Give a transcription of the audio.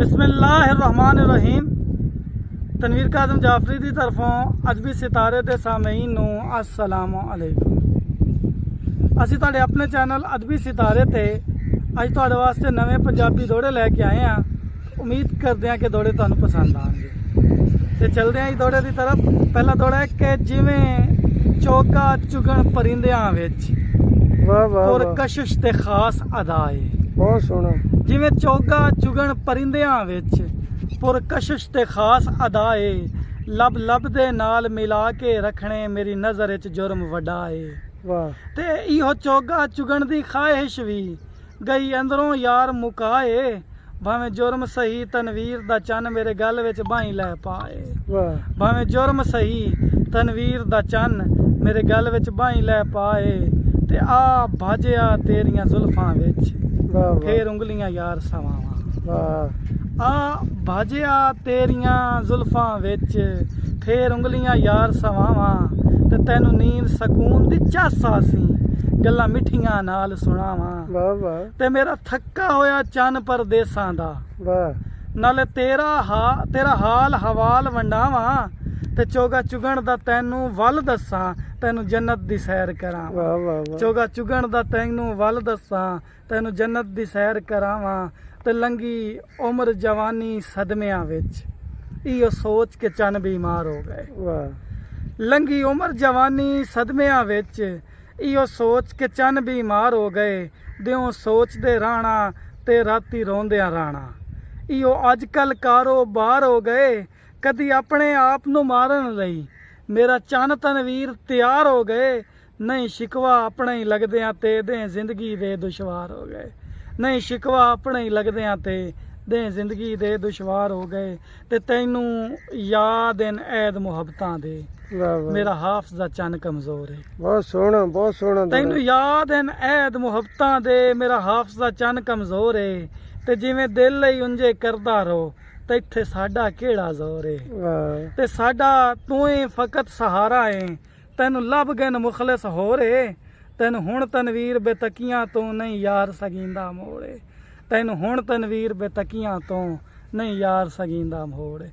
बिस्मिल्लाहिर्रहमानिर्रहीम। तनवीर काज़म जाफरी की तरफों अजबी सितारे के सामीन नूं अस्सलामु अलैकुम। असीं तुहाडे अपने चैनल अदबी सितारे ते अज तुहाडे वास्ते नवे पंजाबी दौड़े लैके आए हैं। उम्मीद करते हैं कि दौड़े तुहानूं पसंद आएंगे। तो चलते हैं इस दौड़े की तरफ। पहला दौड़ा है कि जिवें चौका चुगण परिंदियां विच पुरकशिश ते खास अदाए। बहुत सोहना। जिवें चौका चुगण परिंदियां विच पुरकशिश ते खास अदाए। लब लब दे नाल मिला के रखने मेरी नज़र च जुर्म वड्डा है। वाह। ते इहो चौगा चुगण दी ख्वाहिश भी गई अंदरों यार मुकाए। भावें जुर्म सही तनवीर दा चन मेरे गल विच बाहीं लै पाए। वाह। भावें जुर्म सही तनवीर दा चन मेरे गल विच बाहीं लै पाए। ते आ भाजिया तेरियां जुल्फां विच फेर उंगलियां यार सवावां। आ भाजिया तेरियां जुल्फां विच फेर उंगलियां यार सवावां। ते तैनू नींद सकून दी चासा सी गल्लां मिठियां नाल सुणावां। ते मेरा थक्का होया चन परदेसां दा नाले तेरा हाल हवाल वंडावां। ते चोगा चुगण दा तैनू वल दसां तैनू जन्नत दी सैर करावां। चोगा चुगण दा तैनू वल दसां तैनू जन्नत दी सैर करावां। ते लंगी उम्र जवानी सदमियां विच इहो सोच के चन बीमार हो गए। लंगी उम्र जवानी सदमियां विच इहो सोच के चन बीमार हो गए। दियों सोचदे राणा ते राती रोंदियां राणा। इहो अजकल कारोबार हो गए। कदी अपने आप नू मारन लई मेरा चन तनवीर तैयार हो गए। नहीं शिकवा अपने ही लगदियां ते दे जिंदगी दे दुश्वार हो गए। नहीं शिकवा अपने ही लगदियां ते दे जिंदगी दे दुश्वार हो गए। ते तैनू याद इन ऐद मुहब्बतां दे मेरा हाफजा चन कमजोर है। बहुत सोहना बहुत सोहना। तैनू याद इन ऐद मुहब्बतां दे मेरा हाफजा चन कमजोर है। ते जिवें दिल ही उंजे करदा रहो ते इत्थे साडा केड़ा जोर है। ते साडा तू ही फकत सहारा है। तैनू लब गन मुखलिस हो रे। तैनू हुण तनवीर बेतकियां तो नहीं यार सगींदा मोड़े। तैनू हुण तनवीर बेतकियां तो नहीं यार सगींदा मोड़े।